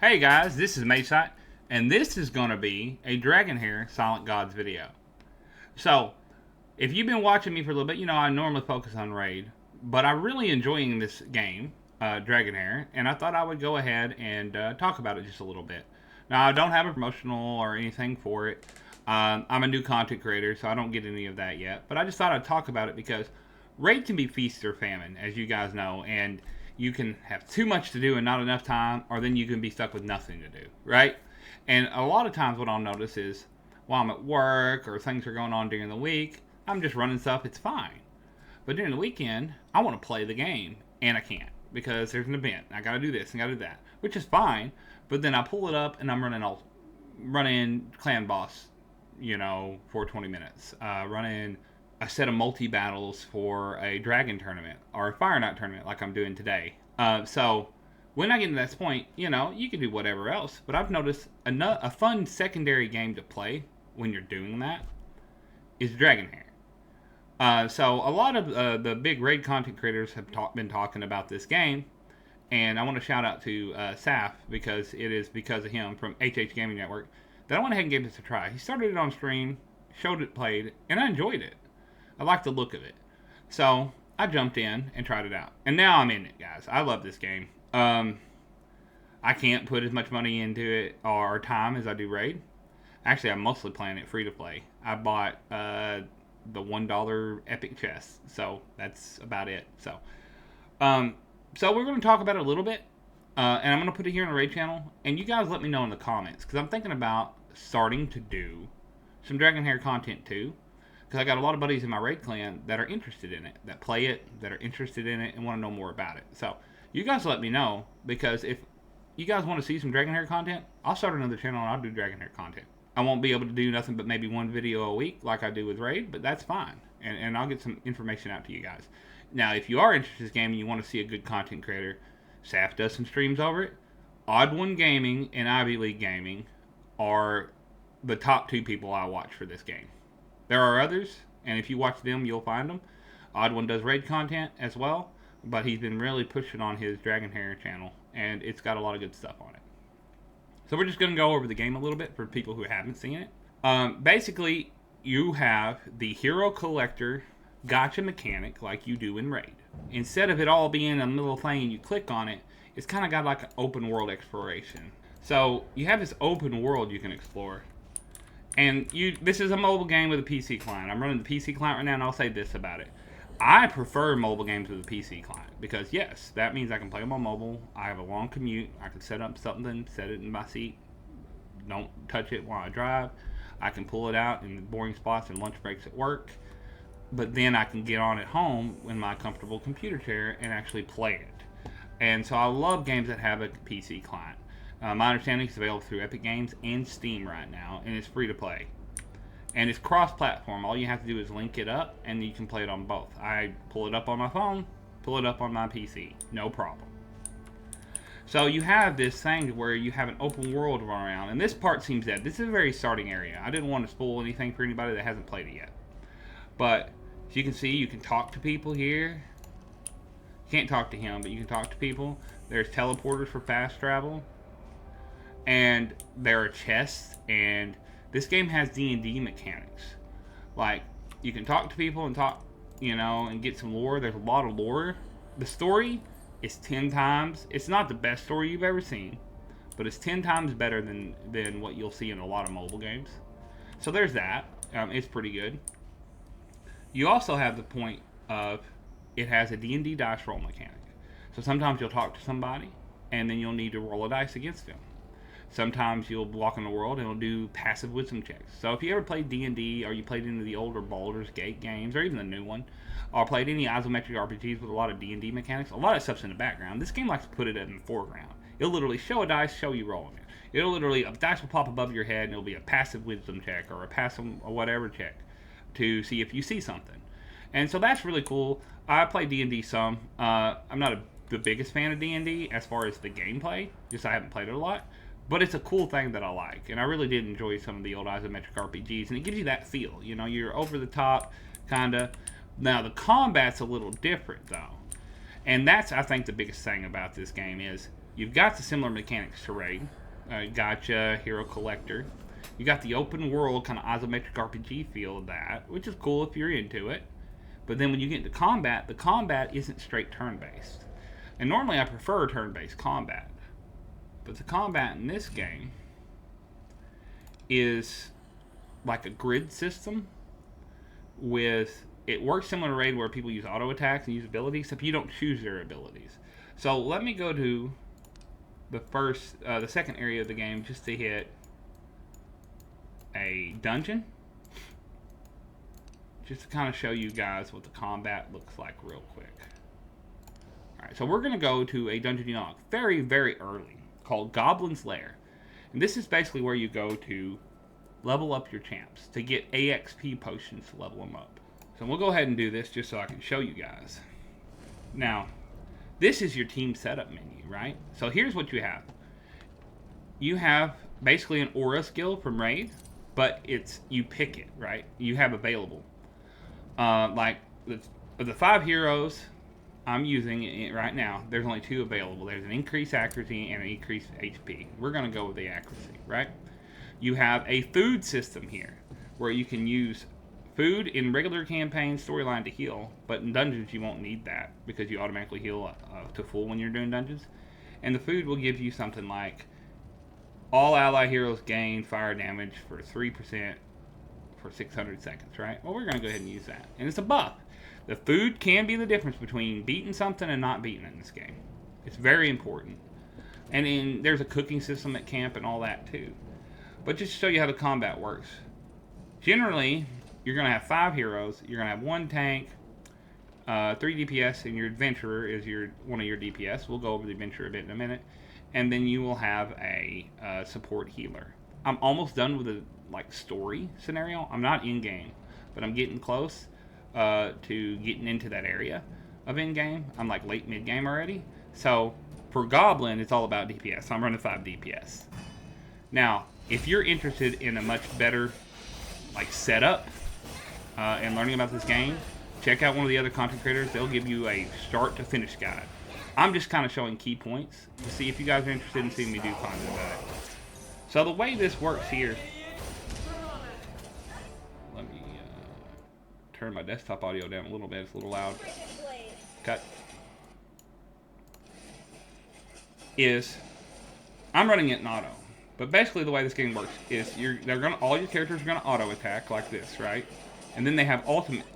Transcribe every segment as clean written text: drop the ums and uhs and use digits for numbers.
Hey guys, this is Maysite, and this is going to be a Dragon Hair Silent Gods video. So, if you've been watching me for a little bit, you know I normally focus on Raid, but I'm really enjoying this game, Dragon Hair, and I thought I would go ahead and talk about it just a little bit. Now, I don't have a promotional or anything for it. I'm a new content creator, so I don't get any of that yet, but I just thought I'd talk about it because Raid can be feast or famine, as you guys know, and you can have too much to do and not enough time, or then you can be stuck with nothing to do, right? And a lot of times what I'll notice is while I'm at work or things are going on during the week, I'm just running stuff, it's fine. But during the weekend, I want to play the game, and I can't because there's an event. I gotta do this and gotta do that, which is fine. But then I pull it up and I'm running clan boss, for 20 minutes. Running a set of multi battles for a dragon tournament or a fire knight tournament like I'm doing today. So when I get to that point, you can do whatever else. But I've noticed a fun secondary game to play when you're doing that is Dragon Hair. So a lot of the big raid content creators have been talking about this game, and I want to shout out to Saf because it is because of him from HH Gaming Network that I went ahead and gave this a try. He started it on stream, showed it played, and I enjoyed it. I like the look of it. So I jumped in and tried it out. And now I'm in it, guys. I love this game. I can't put as much money into it or time as I do Raid. Actually, I'm mostly playing it free to play. I bought the $1 epic chest. So that's about it. So we're going to talk about it a little bit. And I'm going to put it here on the Raid channel. And you guys let me know in the comments. Because I'm thinking about starting to do some Dragon Hair content too. Because I got a lot of buddies in my raid clan that are interested in it, that play it, that are interested in it, and want to know more about it. So, you guys let me know, because if you guys want to see some Dragon Hair content, I'll start another channel and I'll do Dragon Hair content. I won't be able to do nothing but maybe one video a week like I do with Raid, but that's fine. And I'll get some information out to you guys. Now, if you are interested in this game and you want to see a good content creator, Saf does some streams over it. Odd One Gaming and Ivy League Gaming are the top two people I watch for this game. There are others, and if you watch them, you'll find them. Odd One does raid content as well, but he's been really pushing on his Dragon Hair channel, and it's got a lot of good stuff on it. So we're just going to go over the game a little bit for people who haven't seen it. Basically, you have the hero collector gacha mechanic like you do in Raid. Instead of it all being a little thing and you click on it, it's kind of got like an open world exploration. So you have this open world you can explore. And this is a mobile game with a PC client. I'm running the PC client right now, and I'll say this about it. I prefer mobile games with a PC client because, yes, that means I can play them on mobile. I have a long commute. I can set up something, set it in my seat. Don't touch it while I drive. I can pull it out in boring spots and lunch breaks at work. But then I can get on at home in my comfortable computer chair and actually play it. And so I love games that have a PC client. My understanding is available through Epic Games and Steam right now, and it's free to play. And it's cross-platform. All you have to do is link it up, and you can play it on both. I pull it up on my phone, pull it up on my PC. No problem. So you have this thing where you have an open world to run around, and this part seems dead. This is a very starting area. I didn't want to spoil anything for anybody that hasn't played it yet. But, as you can see, you can talk to people here. You can't talk to him, but you can talk to people. There's teleporters for fast travel. And there are chests, and this game has D&D mechanics. Like, you can talk to people and talk, and get some lore. There's a lot of lore. The story is 10 times, it's not the best story you've ever seen, but it's 10 times better than what you'll see in a lot of mobile games. So there's that. It's pretty good. You also have the point of it has a D&D dice roll mechanic. So sometimes you'll talk to somebody, and then you'll need to roll a dice against them. Sometimes you'll walk in the world and it'll do passive wisdom checks. So if you ever played D&D, or you played any of the older Baldur's Gate games, or even the new one, or played any isometric RPGs with a lot of D&D mechanics, a lot of stuff's in the background. This game likes to put it in the foreground. It'll literally show a dice, show you rolling it. It'll literally, a dice will pop above your head, and it'll be a passive wisdom check, or a passive or whatever check, to see if you see something. And so that's really cool. I play D&D some. I'm not the biggest fan of D&D as far as the gameplay, just I haven't played it a lot. But it's a cool thing that I like, and I really did enjoy some of the old isometric RPGs, and it gives you that feel. You're over the top, kind of. Now, the combat's a little different, though. And that's, I think, the biggest thing about this game is You've got the similar mechanics to Raid. Gotcha, Hero Collector. You got the open world kind of isometric RPG feel of that, which is cool if you're into it. But then when you get into combat, the combat isn't straight turn-based. And normally I prefer turn-based combat. But the combat in this game is like a grid system with, it works similar to Raid where people use auto attacks and use abilities, except you don't choose their abilities. So let me go to the second area of the game just to hit a dungeon, just to kind of show you guys what the combat looks like real quick. Alright, so we're going to go to a dungeon you unlock very, very early called Goblin's Lair. And this is basically where you go to level up your champs, to get AXP potions to level them up. So we'll go ahead and do this just so I can show you guys. Now, this is your team setup menu, right? So here's what you have. You have basically an aura skill from Raid, but it's, you pick it, right? You have available. Like, the 5 heroes I'm using it right now, there's only 2 available. There's an increased accuracy and an increased HP. We're going to go with the accuracy, right? You have a food system here, where you can use food in regular campaign storyline to heal, but in dungeons you won't need that, because you automatically heal to full when you're doing dungeons. And the food will give you something like, all ally heroes gain fire damage for 3% for 600 seconds, right? Well, we're going to go ahead and use that. And it's a buff. The food can be the difference between beating something and not beating it in this game. It's very important. And then there's a cooking system at camp and all that too. But just to show you how the combat works. Generally, you're going to have 5 heroes. You're going to have 1 tank, 3 DPS, and your adventurer is one of your DPS. We'll go over the adventurer a bit in a minute. And then you will have a support healer. I'm almost done with the story scenario. I'm not in game, but I'm getting close to getting into that area of in game. I'm like late mid game already. So for Goblin, it's all about DPS. So I'm running 5 DPS. Now, if you're interested in a much better setup and learning about this game, check out one of the other content creators. They'll give you a start to finish guide. I'm just kind of showing key points to see if you guys are interested in seeing me do content about it. So the way this works here, let me turn my desktop audio down a little bit. It's a little loud. Cut. I'm running it in auto. But basically the way this game works is all your characters are gonna auto attack like this, right? And then they have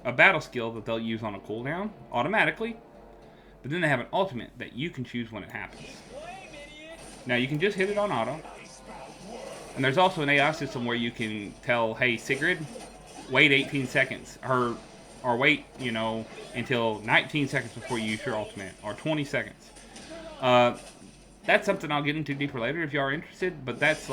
a battle skill that they'll use on a cooldown automatically. But then they have an ultimate that you can choose when it happens. Now you can just hit it on auto. And there's also an AI system where you can tell, hey Sigrid, wait 18 seconds. Or wait, until 19 seconds before you use your ultimate. Or 20 seconds. That's something I'll get into deeper later if you are interested, but that's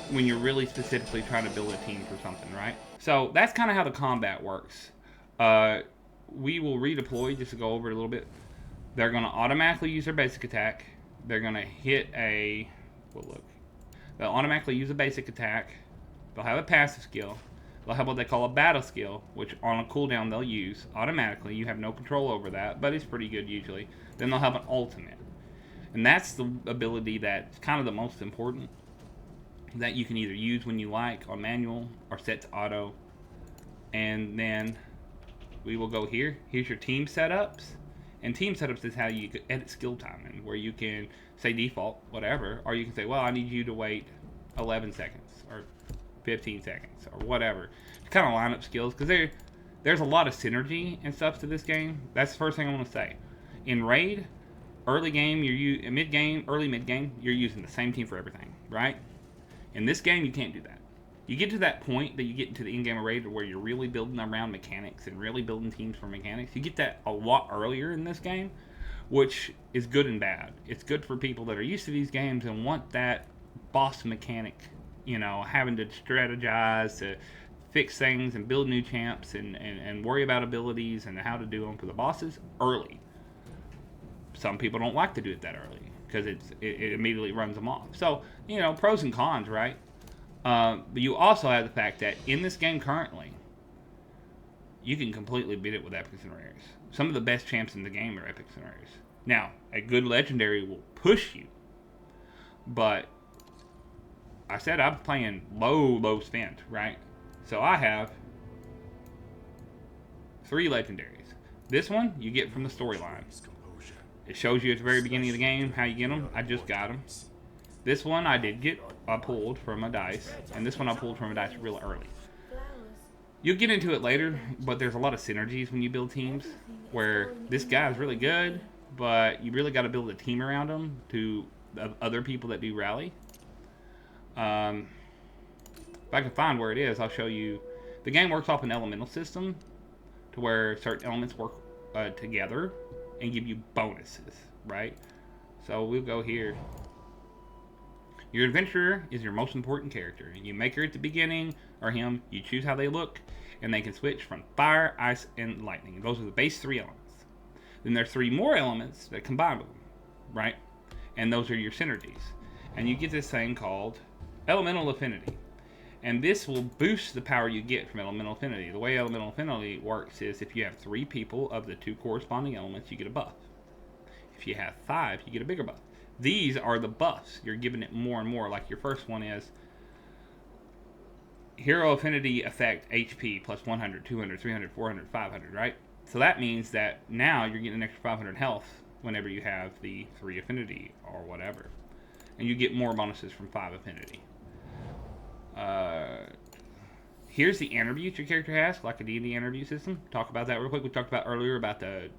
when you're really specifically trying to build a team for something, right? So that's kind of how the combat works. We will redeploy just to go over it a little bit. They're going to automatically use their basic attack. They're going to hit they'll automatically use a basic attack. They'll have a passive skill. They'll have what they call a battle skill, which on a cooldown they'll use automatically. You have no control over that, but it's pretty good usually. Then they'll have an ultimate. And that's the ability that's kind of the most important, that you can either use when you like on manual or set to auto. And then we will go here. Here's your team setups. And team setups is how you edit skill timing, where you can say default, whatever, or you can say, well, I need you to wait 11 seconds or 15 seconds or whatever. To kind of line up skills, because there's a lot of synergy and stuff to this game. That's the first thing I want to say. In Raid, early game, mid game, early mid game, you're using the same team for everything, right? In this game, you can't do that. You get to that point that you get into the in-game Raid where you're really building around mechanics and really building teams for mechanics. You get that a lot earlier in this game, which is good and bad. It's good for people that are used to these games and want that boss mechanic, having to strategize to fix things and build new champs and worry about abilities and how to do them for the bosses early. Some people don't like to do it that early because it immediately runs them off. So, pros and cons, right? But you also have the fact that in this game currently, you can completely beat it with epics and rares. Some of the best champs in the game are epics and rares. Now, a good legendary will push you But I said I'm playing low spent, right? So I have 3 legendaries. This one you get from the storyline. It shows you at the very beginning of the game how you get them. I just got them. This one I pulled from a dice, and this one I pulled from a dice real early. You'll get into it later, but there's a lot of synergies when you build teams, where this guy is really good, but you really got to build a team around him to other people that do rally. If I can find where it is, I'll show you. The game works off an elemental system, to where certain elements work together and give you bonuses, right? So we'll go here. Your adventurer is your most important character. You make her at the beginning, or him. You choose how they look, and they can switch from fire, ice, and lightning. Those are the base 3 elements. Then there's 3 more elements that combine with them, right? And those are your synergies. And you get this thing called elemental affinity. And this will boost the power you get from elemental affinity. The way elemental affinity works is if you have 3 people of the 2 corresponding elements, you get a buff. If you have 5, you get a bigger buff. These are the buffs. You're giving it more and more. Like your first one is hero affinity effect HP plus 100, 200, 300, 400, 500, right? So that means that now you're getting an extra 500 health whenever you have the 3 affinity or whatever. And you get more bonuses from 5 affinity. Here's the attributes your character has, like a D&D attribute system. Talk about that real quick. We talked about earlier about the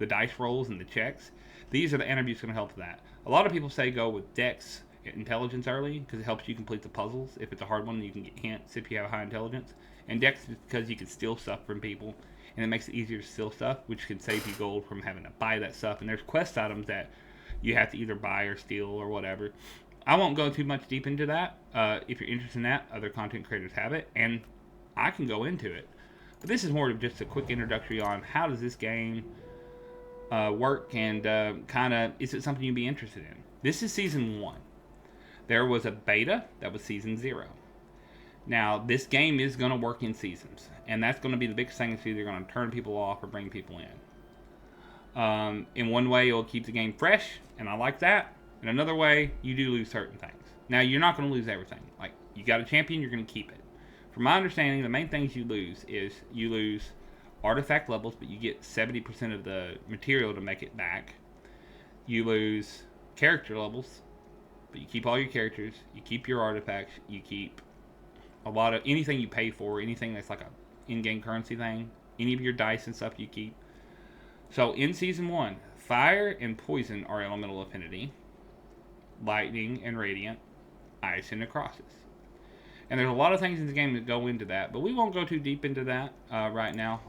dice rolls and the checks. These are the attributes going to help with that. A lot of people say go with Dex Intelligence early because it helps you complete the puzzles. If it's a hard one, you can get hints if you have high intelligence. And Dex is because you can steal stuff from people, and it makes it easier to steal stuff, which can save you gold from having to buy that stuff. And there's quest items that you have to either buy or steal or whatever. I won't go too much deep into that. If you're interested in that, other content creators have it, and I can go into it. But this is more of just a quick introductory on how does this game work, and kind of, is it something you'd be interested in? This is Season 1. There was a beta that was Season 0. Now, this game is going to work in seasons, and that's going to be the biggest thing. It's either going to turn people off or bring people in. In one way, it'll keep the game fresh, and I like that. In another way, you do lose certain things. Now, you're not going to lose everything. Like, you got a champion, you're going to keep it. From my understanding, the main things you lose is you lose artifact levels, but you get 70% of the material to make it back. You lose character levels, but you keep all your characters. You keep your artifacts. You keep a lot of anything you pay for, anything that's like a in-game currency thing. Any of your dice and stuff you keep. So in Season 1, fire and poison are elemental affinity. Lightning and radiant, ice and necrosis. And there's a lot of things in the game that go into that, but we won't go too deep into that right now.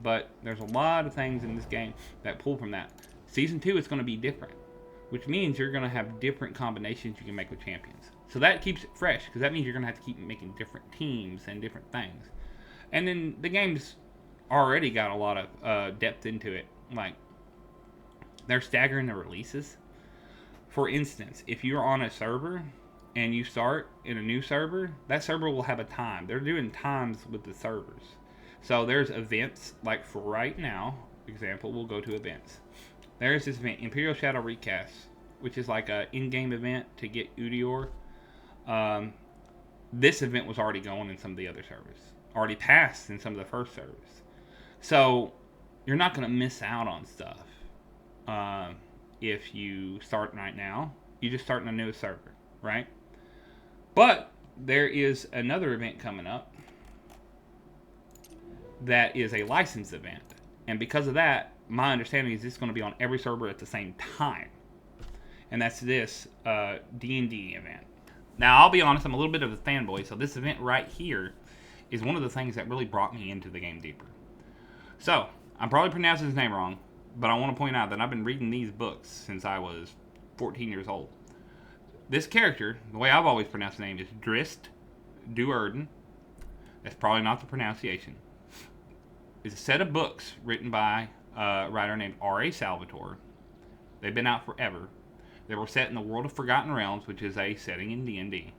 But there's a lot of things in this game that pull from that. Season 2 is going to be different, which means you're going to have different combinations you can make with champions. So that keeps it fresh, because that means you're going to have to keep making different teams and different things. And then the game's already got a lot of depth into it. Like, they're staggering the releases. For instance, if you're on a server and you start in a new server, that server will have a time. They're doing times with the servers. So there's events, like for right now, example, we'll go to events. There's this event, Imperial Shadow Recast, which is like a in-game event to get Udior. This event was already going in some of the other servers. Already passed in some of the first servers. So you're not going to miss out on stuff. If you start right now, you just start in a new server, right? But there is another event coming up that is a licensed event. And because of that, my understanding is it's going to be on every server at the same time. And that's this D&D event. Now, I'll be honest, I'm a little bit of a fanboy, so this event right here is one of the things that really brought me into the game deeper. So, I'm probably pronouncing his name wrong, but I want to point out that I've been reading these books since I was 14 years old. This character, the way I've always pronounced the name, is Drist Duerden. That's probably not the pronunciation. It's a set of books written by a writer named R.A. Salvatore. They've been out forever. They were set in the world of Forgotten Realms, which is a setting in D&D.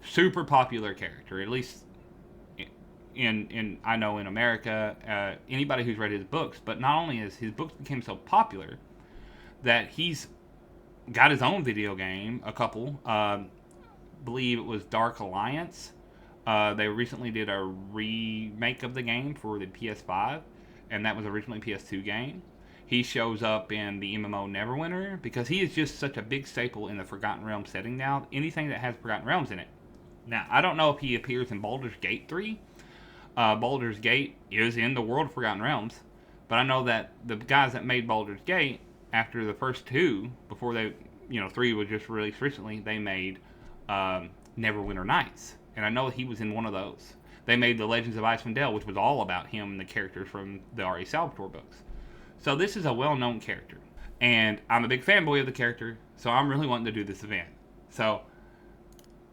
Super popular character, at least in I know in America, anybody who's read his books. But not only is his books became so popular that he's got his own video game, a couple. Believe it was Dark Alliance. They recently did a remake of the game for the PS5, and that was originally a PS2 game. He shows up in the MMO Neverwinter because he is just such a big staple in the Forgotten Realms setting now. Anything that has Forgotten Realms in it. Now, I don't know if he appears in Baldur's Gate 3. Baldur's Gate is in the world of Forgotten Realms, but I know that the guys that made Baldur's Gate, after the first two, before they, 3 was just released recently, they made Neverwinter Nights. And I know he was in one of those. They made the Legends of Icewind Dale, which was all about him and the characters from the R.A. Salvatore books. So this is a well-known character. And I'm a big fanboy of the character, so I'm really wanting to do this event. So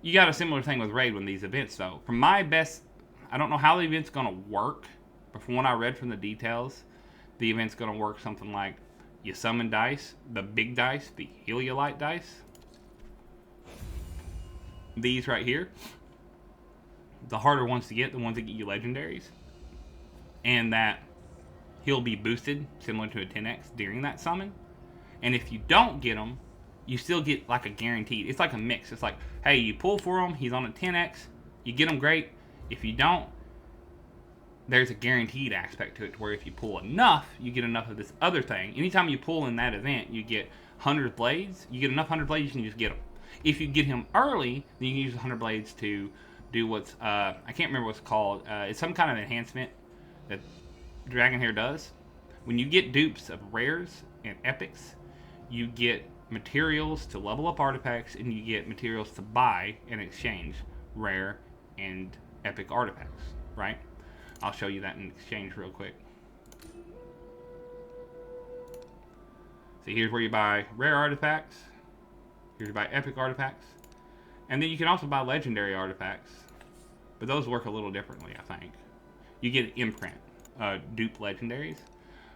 you got a similar thing with Raid when these events, though. From my best, I don't know how the event's going to work, but from what I read from the details, the event's going to work something like you summon dice, the big dice, the Heliolite dice. These right here. The harder ones to get, the ones that get you legendaries. And that he'll be boosted, similar to a 10x, during that summon. And if you don't get them, you still get like a guaranteed. It's like a mix. It's like, hey, you pull for him, he's on a 10x, you get him, great. If you don't, there's a guaranteed aspect to it, to where if you pull enough, you get enough of this other thing. Anytime you pull in that event, you get 100 blades. You get enough 100 blades, you can just get them. If you get him early, then you can use the 100 blades to do what's, I can't remember what it's called. It's some kind of enhancement that Dragon Hair does. When you get dupes of rares and epics, you get materials to level up artifacts, and you get materials to buy in exchange rare and epic artifacts, right? I'll show you that in exchange real quick. So here's where you buy rare artifacts. Here's where you buy epic artifacts. And then you can also buy legendary artifacts. But those work a little differently, I think. You get imprint, dupe legendaries.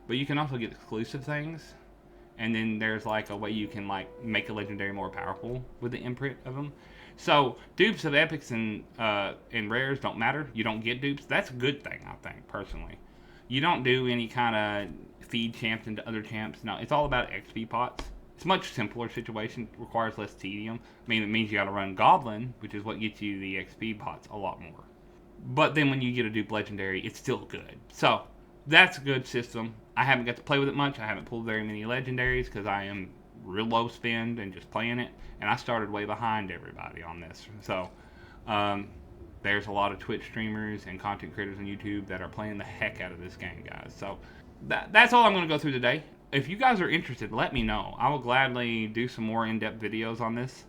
But you can also get exclusive things. And then there's like a way you can like make a legendary more powerful with the imprint of them. So dupes of epics and rares don't matter. You don't get dupes. That's a good thing, I think, personally. You don't do any kind of feed champs into other champs. No, it's all about XP pots. It's a much simpler situation. It requires less tedium. I mean, it means you got to run Goblin, which is what gets you the XP pots a lot more. But then when you get a dupe legendary, it's still good. So that's a good system. I haven't got to play with it much. I haven't pulled very many legendaries because I am real low spend and just playing it. And I started way behind everybody on this. So there's a lot of Twitch streamers and content creators on YouTube that are playing the heck out of this game, guys. So that's all I'm going to go through today. If you guys are interested, let me know. I will gladly do some more in-depth videos on this.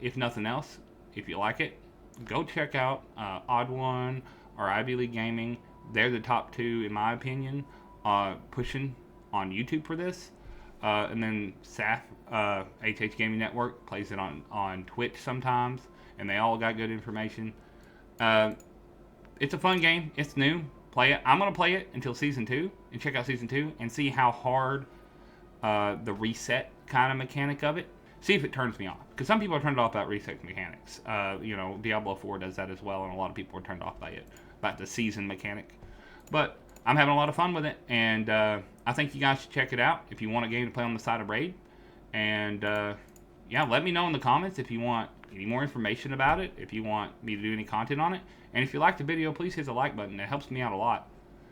If nothing else, if you like it, go check out Odd One or Ivy League Gaming. They're the top two, in my opinion, pushing on YouTube for this. And then SAF, HH Gaming Network, plays it on Twitch sometimes. And they all got good information. It's a fun game. It's new. Play it. I'm going to play it until Season 2 and check out Season 2 and see how hard the reset kind of mechanic of it. See if it turns me off. Because some people are turned off about reset mechanics. Diablo 4 does that as well, and a lot of people are turned off by it, about the season mechanic. But I'm having a lot of fun with it, and I think you guys should check it out if you want a game to play on the side of Raid. And yeah, let me know in the comments if you want any more information about it, if you want me to do any content on it. And if you like the video, please hit the like button. It helps me out a lot.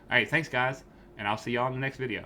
Alright, thanks guys, and I'll see y'all in the next video.